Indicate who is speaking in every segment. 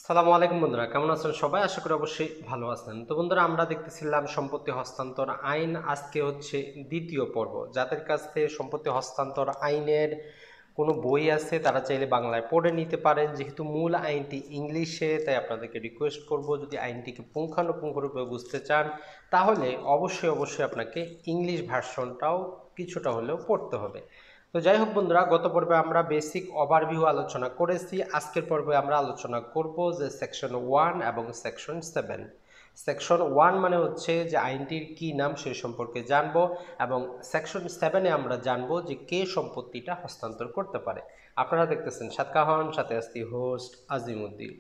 Speaker 1: আসসালামু আলাইকুম বন্ধুরা, কেমন আছেন সবাই? আশা করি অবশ্যই ভালো আছেন। তো বন্ধুরা, আমরা দেখতেছিলাম সম্পত্তি হস্তান্তর আইন। আজকে হচ্ছে দ্বিতীয় পর্ব। যাদের কাছে সম্পত্তি হস্তান্তর আইনের কোনো বই আছে তারা চাইলে বাংলায় পড়ে নিতে পারেন। যেহেতু মূল আইনটি ইংলিশে, তাই আপনাদেরকে রিকোয়েস্ট করব, যদি আইনটিকে পুঙ্খানুপুঙ্খরূপে বুঝতে চান তাহলে অবশ্যই আপনাকে ইংলিশ ভার্সনটাও কিছুটা হলেও পড়তে হবে। তো যাই হোক বন্ধুরা, গত পর্বে আমরা বেসিক ওভারভিউ আলোচনা করেছি। আজকের পর্বে আমরা আলোচনা করব যে সেকশন 1 এবং সেকশন 7। সেকশন 1 মানে হচ্ছে যে আইনটির কি নাম সে সম্পর্কে জানবো, এবং সেকশন 7-এ আমরা জানবো যে কে সম্পত্তিটা হস্তান্তর করতে পারে। আপনারা দেখতেছেন সাতকাহন, সাথে আসছি হোস্ট আজিমুদ্দিন।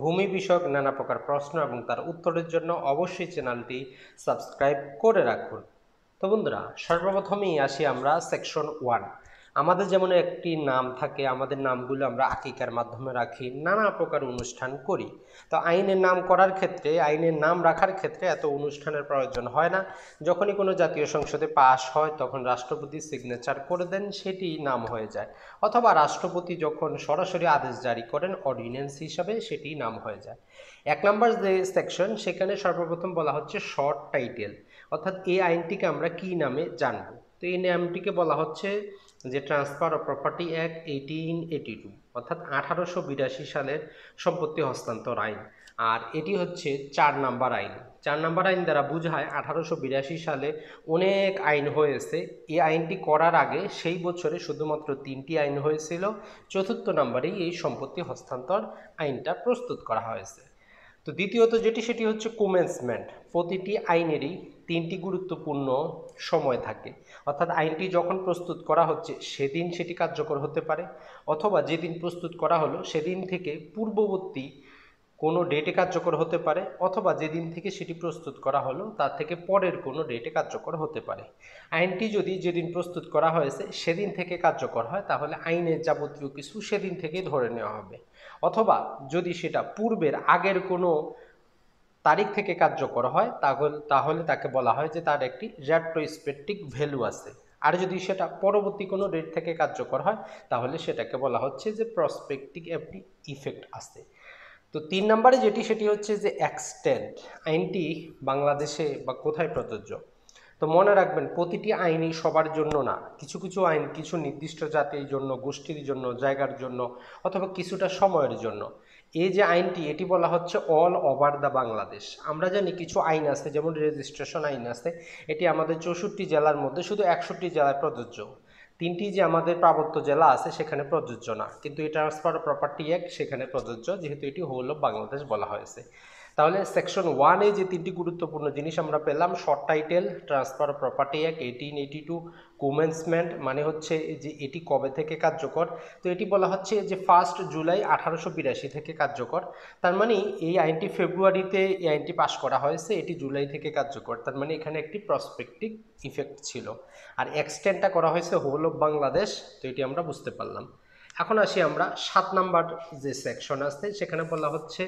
Speaker 1: ভূমি বিষয়ক নানা প্রকার প্রশ্ন এবং তার উত্তরের জন্য অবশ্যই চ্যানেলটি সাবস্ক্রাইব করে রাখুন। তো বন্ধুরা, সর্বপ্রথমেই আসি আমরা সেকশন 1। আমাদের যেমন একটি নাম থাকে, আমাদের নামগুলো আমরা আকিকার মাধ্যমে রাখি, নানা প্রকার অনুষ্ঠান করি। তো আইনের নাম করার ক্ষেত্রে, আইনের নাম রাখার ক্ষেত্রে এত অনুষ্ঠানের প্রয়োজন হয় না। যখনই কোনো জাতীয় সংসদে পাশ হয় তখন রাষ্ট্রপতি সিগনেচার করে দেন, সেটি নাম হয়ে যায়। অথবা রাষ্ট্রপতি যখন সরাসরি আদেশ জারি করেন অর্ডিন্যান্স হিসাবে, সেটি নাম হয়ে যায়। 1 নম্বর যে সেকশন, সেখানে সর্বপ্রথম বলা হচ্ছে শর্ট টাইটেল, অর্থাৎ এই আইনটিকে আমরা কি নামে জানবো। তো এই নামটিকে বলা হচ্ছে যে ট্রান্সফার অফ প্রপার্টি অ্যাক্ট 1882, অর্থাৎ 1882 সালের সম্পত্তি হস্তান্তর আইন। আর এটি হচ্ছে 4 নম্বর আইন। 4 নম্বর আইন দ্বারা বোঝায় 1882 সালে অনেক আইন হয়েছে। এই আইনটি করার আগে সেই বছরে শুধুমাত্র 3টি আইন হয়েছিল। চতুর্থ নম্বরেই এই সম্পত্তি হস্তান্তর আইনটা প্রস্তুত করা হয়েছে। তো দ্বিতীয়ত যেটি, সেটি হচ্ছে কোমেন্সমেন্ট। প্রতিটি আইনেরই 3টি গুরুত্বপূর্ণ সময় থাকে, অর্থাৎ আইনটি যখন প্রস্তুত করা হচ্ছে সেদিন সেটি কার্যকর হতে পারে, অথবা যেদিন প্রস্তুত করা হলো সেদিন থেকে পূর্ববর্তী কোনো ডেটে কার্যকর হতে পারে, অথবা যেদিন থেকে সেটি প্রস্তুত করা হলো তার থেকে পরের কোনো ডেটে কার্যকর হতে পারে। আইনটি যদি যেদিন প্রস্তুত করা হয়েছে সেদিন থেকে কার্যকর হয় তাহলে আইনের যাবতীয় কিছু সেদিন থেকেই ধরে নেওয়া হবে, অথবা যদি সেটা পূর্বের আগের কোনো তারিখ থেকে কার্যকর হয় তাহলে তাকে বলা হয় যে তার একটি রেট্রোস্পেক্টিভ ভ্যালু আছে। আর যদি সেটা পরবর্তী কোনো ডেট থেকে কার্যকর হয় তাহলে সেটাকে বলা হচ্ছে যে প্রসপেক্টিভ একটি ইফেক্ট আছে। তো 3 নম্বরে যেটি, সেটি হচ্ছে যে এক্সটেন্ট। আইনটি বাংলাদেশে বা কোথায় প্রযোজ্য? তো মনে রাখবেন, প্রতিটি আইনই সবার জন্য না। কিছু কিছু আইন কিছু নির্দিষ্ট জাতির জন্য, গোষ্ঠীর জন্য, জায়গার জন্য, অথবা কিছুটা সময়ের জন্য। এই যে আইনটি, এটি বলা হচ্ছে অল ওভার দ্য বাংলাদেশ। আমরা জানি কিছু আইন আছে, যেমন রেজিস্ট্রেশন আইন আছে, এটি আমাদের 64 জেলার মধ্যে শুধু 61 জেলায় প্রযোজ্য। 3টি যে আমাদের পার্বত্য জেলা আছে সেখানে প্রযোজ্য না, কিন্তু এই ট্রান্সফার প্রপার্টি অ্যাক্ট সেখানে প্রযোজ্য, যেহেতু এটি হোল অফ বাংলাদেশ বলা হয়েছে। তাহলে সেকশন 1-এ যে 3টি গুরুত্বপূর্ণ জিনিস আমরা পেলাম, short title, transfer property act 1882, কোমেন্সমেন্ট মানে হচ্ছে যে এটি কবে থেকে কার্যকর। তো এটি বলা হচ্ছে যে 1 জুলাই 1882 থেকে কার্যকর। তার মানে এই আইনটি ফেব্রুয়ারিতে এই আইনটি পাশ করা হয়েছে, এটি জুলাই থেকে কার্যকর। তার মানে এখানে একটি প্রসপেক্টিভ ইফেক্ট ছিল। আর এক্সটেন্ডটা করা হয়েছে হোল অফ বাংলাদেশ। তো এটি আমরা বুঝতে পারলাম। এখন আসি আমরা 7 নম্বর যে সেকশন আছে, সেখানে বলা হচ্ছে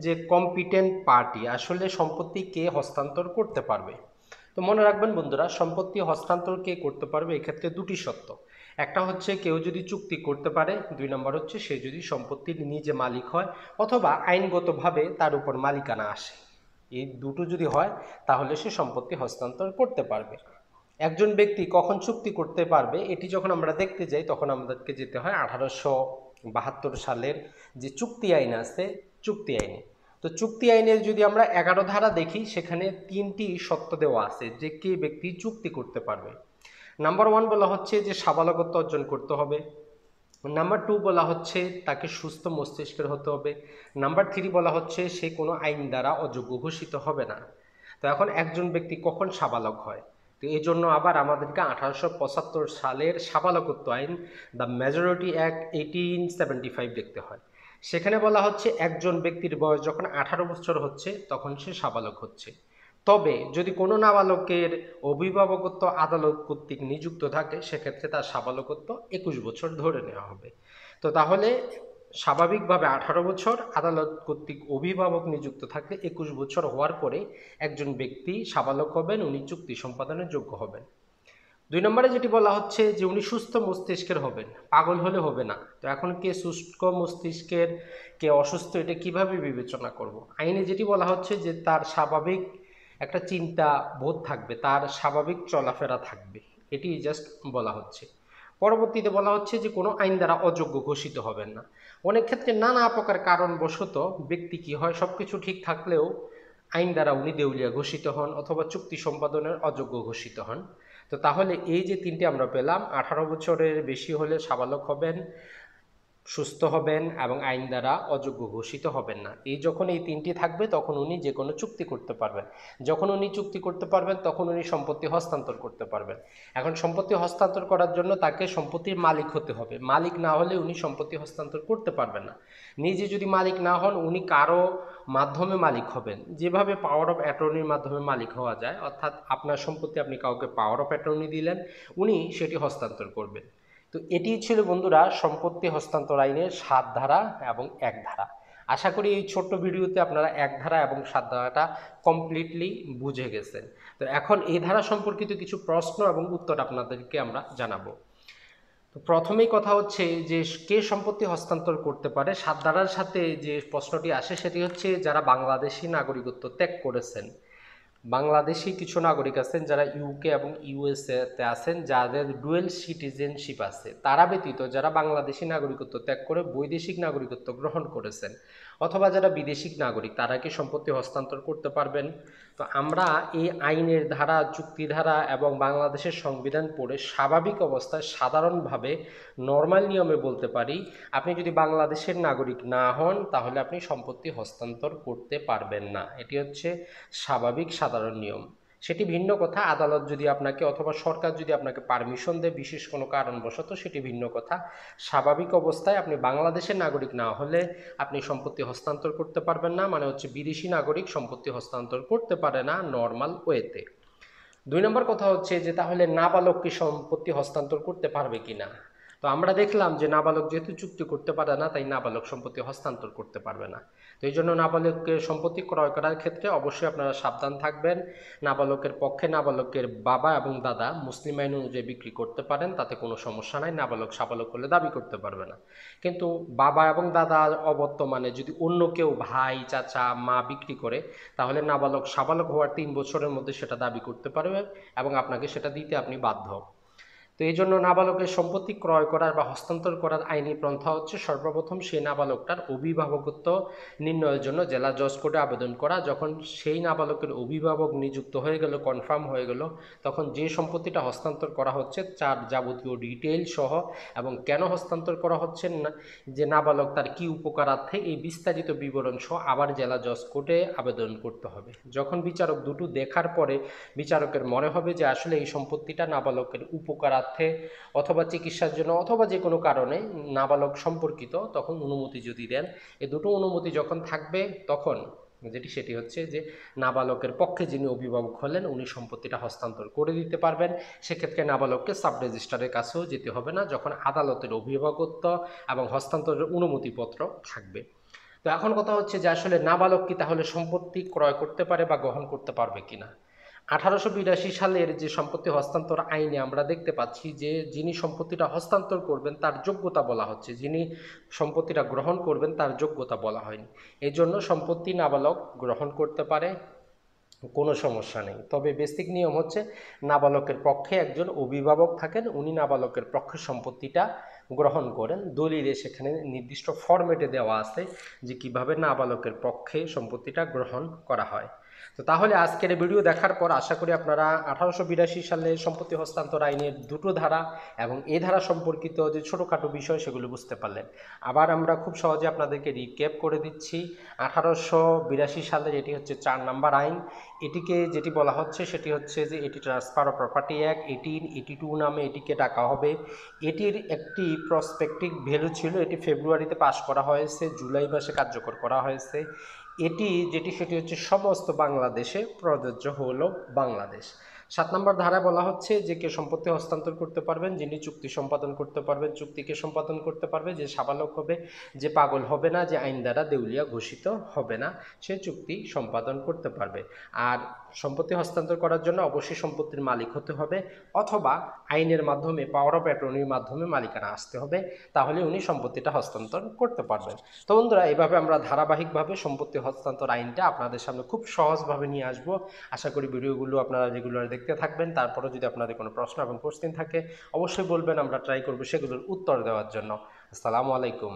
Speaker 1: যে কম্পিটেন্ট পার্টি, আসলে সম্পত্তি কে হস্তান্তর করতে পারবে। তো মনে রাখবেন বন্ধুরা, সম্পত্তি হস্তান্তর কে করতে পারবে এক্ষেত্রে 2টি শর্ত। একটা হচ্ছে কেউ যদি চুক্তি করতে পারে, 2 নম্বর হচ্ছে সে যদি সম্পত্তির নিজে মালিক হয়, অথবা আইনগতভাবে তার উপর মালিকানা আসে। এই দুটো যদি হয় তাহলে সে সম্পত্তি হস্তান্তর করতে পারবে। একজন ব্যক্তি কখন চুক্তি করতে পারবে, এটি যখন আমরা দেখতে যাই তখন আমাদেরকে যেতে হয় 1872 সালের যে চুক্তি আইন আছে, চুক্তি আইনে। তো চুক্তি আইনের যদি আমরা 11 ধারা দেখি, সেখানে 3টি শর্ত দেওয়া আছে যে কে ব্যক্তি চুক্তি করতে পারবে। নাম্বার 1 বলা হচ্ছে যে সাবালকত্ব অর্জন করতে হবে। নাম্বার 2 বলা হচ্ছে তাকে সুস্থ মস্তিষ্কের হতে হবে। নাম্বার 3 বলা হচ্ছে সে কোনো আইন দ্বারা অযোগ্য ঘোষিত হবে না। তো এখন একজন ব্যক্তি কখন সাবালক হয়? তো এই জন্য আবার আমাদেরকে 1875 সালের সাবালকত্ব আইন, দ্য মেজরিটি অ্যাক্ট 1875 দেখতে হয়। সেখানে বলা হচ্ছে একজন ব্যক্তির বয়স যখন 18 বছর হচ্ছে তখন সে সাবালক হচ্ছে। তবে যদি কোনো নাবালকের অভিভাবকত্ব আদালত কর্তৃক নিযুক্ত থাকে, সেক্ষেত্রে তার সাবালকত্ব 21 বছর ধরে নেওয়া হবে। তো তাহলে স্বাভাবিকভাবে 18 বছর, আদালত কর্তৃক অভিভাবক নিযুক্ত থাকলে 21 বছর হওয়ার পরে একজন ব্যক্তি সাবালক হবেন, উনি চুক্তি সম্পাদনের যোগ্য হবেন। 2 নম্বরে যেটি বলা হচ্ছে যে উনি সুস্থ মস্তিষ্কের হবেন, পাগল হলে হবে না। তো এখন কে সুস্থ মস্তিষ্কের, কে অসুস্থ, এটা কিভাবে বিবেচনা করব? আইনে যেটি বলা হচ্ছে যে তার স্বাভাবিক একটা চিন্তা বোধ থাকবে, তার স্বাভাবিক চলাফেরা থাকবে, এটি জাস্ট বলা হচ্ছে। পরবর্তীতে বলা হচ্ছে যে কোনো আইন দ্বারা অযোগ্য ঘোষিত হবেন না। অনেক ক্ষেত্রে নানা প্রকার কারণবশত ব্যক্তি কি হয়, সবকিছু ঠিক থাকলেও আইন দ্বারা উনি দেউলিয়া ঘোষিত হন অথবা চুক্তি সম্পাদনের অযোগ্য ঘোষিত হন। তো তাহলে এই যে তিনটি আমরা পেলাম, 18 বছরের বেশি হলে সাবালক হবেন, সুস্থ হবেন এবং আইন দ্বারা অযোগ্য ঘোষিত হবেন না। যখন এই তিনটি থাকবে তখন উনি যে কোনো চুক্তি করতে পারবেন। যখন উনি চুক্তি করতে পারবেন তখন উনি সম্পত্তি হস্তান্তর করতে পারবেন। এখন সম্পত্তি হস্তান্তর করার জন্য তাকে সম্পত্তির মালিক হতে হবে। মালিক না হলে উনি সম্পত্তি হস্তান্তর করতে পারবেন না। নিজে যদি মালিক না হন, উনি কারো মাধ্যমে মালিক হবেন। যেভাবে পাওয়ার অফ অ্যাটর্নির মাধ্যমে মালিক হওয়া যায়, অর্থাৎ আপনার সম্পত্তি আপনি কাউকে পাওয়ার অফ অ্যাটর্নি দিলেন, উনি সেটি হস্তান্তর করবেন। তো এটি ছিল বন্ধুরা সম্পত্তি হস্তান্তর আইনের 7 ধারা এবং 1 ধারা। আশা করি এই ছোট্ট ভিডিওতে আপনারা 1 ধারা এবং 7 ধারাটা কমপ্লিটলি বুঝে গেছেন। তো এখন এই ধারা সম্পর্কিত কিছু প্রশ্ন এবং উত্তর আপনাদেরকে আমরা জানাবো। তো প্রথমেই কথা হচ্ছে যে কে সম্পত্তি হস্তান্তর করতে পারে। 7 ধারার সাথে যে প্রশ্নটি আসে সেটি হচ্ছে যারা বাংলাদেশি নাগরিকত্ব ত্যাগ করেছেন। বাংলাদেশি কিছু নাগরিক আছেন যারা ইউকে এবং ইউএসএতে আছেন, যাদের ডুয়েল সিটিজেনশিপ আছে। তারা ব্যতীত যারা বাংলাদেশি নাগরিকত্ব ত্যাগ করে বৈদেশিক নাগরিকত্ব গ্রহণ করেছেন অথবা যারা বিদেশিক নাগরিক, তারা কি সম্পত্তি হস্তান্তর করতে পারবেন? তো আমরা এই আইনের ধারা, চুক্তিধারা এবং বাংলাদেশের সংবিধান পড়ে স্বাভাবিক অবস্থায় সাধারণভাবে নর্মাল নিয়মে বলতে পারি, আপনি যদি বাংলাদেশের নাগরিক না হন তাহলে আপনি সম্পত্তি হস্তান্তর করতে পারবেন না। এটি হচ্ছে স্বাভাবিক সাধারণ নিয়ম। সেটি ভিন্ন কথা, আদালত যদি আপনাকে অথবা সরকার যদি আপনাকে পারমিশন দেয় বিশেষ কোনো কারণবশত, সেটি ভিন্ন কথা। স্বাভাবিক অবস্থায় আপনি বাংলাদেশের নাগরিক না হলে আপনি সম্পত্তি হস্তান্তর করতে পারবেন না, মানে হচ্ছে বিদেশি নাগরিক সম্পত্তি হস্তান্তর করতে পারে না নর্মাল ওয়েতে। 2 নম্বর কথা হচ্ছে যে তাহলে নাবালক কি সম্পত্তি হস্তান্তর করতে পারবে কিনা। তো আমরা দেখলাম যে নাবালক যেহেতু চুক্তি করতে পারে না, তাই নাবালক সম্পত্তি হস্তান্তর করতে পারবে না। তো এই জন্য নাবালককে সম্পত্তি ক্রয় করার ক্ষেত্রে অবশ্যই আপনারা সাবধান থাকবেন। নাবালকের পক্ষে নাবালকের বাবা এবং দাদা মুসলিম আইন অনুযায়ী বিক্রি করতে পারেন, তাতে কোনো সমস্যা নাই, নাবালক সাবালক হলে দাবি করতে পারবে না। কিন্তু বাবা এবং দাদা অবর্তমানে যদি অন্য কেউ, ভাই, চাচা, মা বিক্রি করে, তাহলে নাবালক সাবালক হওয়ার 3 বছরের মধ্যে সেটা দাবি করতে পারবে এবং আপনাকে সেটা দিতে আপনি বাধ্য। তো এই জন্য নাবালকের সম্পত্তি ক্রয় করার বা হস্তান্তর করার আইনি পন্থা হচ্ছে সর্বপ্রথম সেই নাবালকটার অভিভাবকত্ব নির্ণয়ের জন্য জেলা জজ কোর্টে আবেদন করা। যখন সেই নাবালকের অভিভাবক নিযুক্ত হয়ে গেল, কনফার্ম হয়ে গেল, তখন যে সম্পত্তিটা হস্তান্তর করা হচ্ছে তার যাবতীয় ডিটেইল সহ এবং কেন হস্তান্তর করা হচ্ছে না, যে নাবালক তার কী উপকারার্থে, এই বিস্তারিত বিবরণ সহ আবার জেলা জজ কোর্টে আবেদন করতে হবে। যখন বিচারক দুটো দেখার পরে বিচারকের মনে হবে যে আসলে এই সম্পত্তিটা নাবালকের উপকারার্থে অথবা চিকিৎসার জন্য অথবা যে কোনো কারণে নাবালক সম্পর্কিত, তখন অনুমতি যদি দেন, এই দুটো অনুমতি যখন থাকবে তখন সেটি হচ্ছে যে নাবালকের পক্ষে যিনি অভিভাবক হলেন উনি সম্পত্তিটা হস্তান্তর করে দিতে পারবেন। সেক্ষেত্রে নাবালককে সাব রেজিস্ট্রারের কাছেও যেতে হবে না, যখন আদালতের অভিভাবকত্ব এবং হস্তান্তরের অনুমতিপত্র থাকবে। তো এখন কথা হচ্ছে যে আসলে নাবালক কি তাহলে সম্পত্তি ক্রয় করতে পারে বা গ্রহণ করতে পারবে কিনা। 1882 সালের যে সম্পত্তি হস্তান্তর আইনে আমরা দেখতে পাচ্ছি যে যিনি সম্পত্তিটা হস্তান্তর করবেন তার যোগ্যতা বলা হচ্ছে, যিনি সম্পত্তিটা গ্রহণ করবেন তার যোগ্যতা বলা হয়নি। এই জন্য সম্পত্তি নাবালক গ্রহণ করতে পারে, কোনো সমস্যা নেই। তবে বেসিক নিয়ম হচ্ছে নাবালকের পক্ষে একজন অভিভাবক থাকেন, উনি নাবালকের পক্ষে সম্পত্তিটা গ্রহণ করেন। দলিলে সেখানে নির্দিষ্ট ফরম্যাটে দেওয়া আছে যে কিভাবে নাবালকের পক্ষে সম্পত্তিটা গ্রহণ করা হয়। তো তাহলে আজকের ভিডিও দেখার পর আশা করি আপনারা 1882 সালে সম্পত্তি হস্তান্তর আইনের দুটো ধারা এবং এই ধারা সম্পর্কিত যে ছোটোখাটো বিষয় সেগুলো বুঝতে পারলেন। আবার আমরা খুব সহজে আপনাদেরকে রিক্যাপ করে দিচ্ছি। 1882 সালের এটি হচ্ছে 4 নম্বর আইন। এটিকে যেটি বলা হচ্ছে সেটি হচ্ছে যে এটি ট্রান্সফার অফ প্রপার্টি অ্যাক্ট 1882 নামে এটিকে ডাকা হবে। এটির একটি প্রসপেক্টিভ ভ্যালু ছিল, এটি ফেব্রুয়ারিতে পাশ করা হয়েছে, জুলাই মাসে কার্যকর করা হয়েছে। সেটি হচ্ছে সমস্ত বাংলাদেশে প্রযোজ্য হলো বাংলাদেশ। 7 নম্বর ধারায় বলা হচ্ছে যে কে সম্পত্তি হস্তান্তর করতে পারবেন, যিনি চুক্তি সম্পাদন করতে পারবেন। চুক্তিকে সম্পাদন করতে পারবে যে সাবালক হবে, যে পাগল হবে না, যে আইন দ্বারা দেউলিয়া ঘোষিত হবে না, সে চুক্তি সম্পাদন করতে পারবে। আর সম্পত্তি হস্তান্তর করার জন্য অবশ্যই সম্পত্তির মালিক হতে হবে, অথবা আইনের মাধ্যমে পাওয়ার অফ অ্যাটর্নির মাধ্যমে মালিকানা আসতে হবে, তাহলে উনি সম্পত্তিটা হস্তান্তর করতে পারবেন। তো বন্ধুরা, এইভাবে আমরা ধারাবাহিকভাবে সম্পত্তি হস্তান্তর আইনটা আপনাদের সামনে খুব সহজভাবে নিয়ে আসবো। আশা করি ভিডিওগুলো আপনারা রেগুলার দেখতে থাকবেন। তারপরে যদি আপনাদের কোনো প্রশ্ন এবং কোশ্চেন থাকে অবশ্যই বলবেন, আমরা ট্রাই করবো সেগুলোর উত্তর দেওয়ার জন্য। আসসালামু আলাইকুম।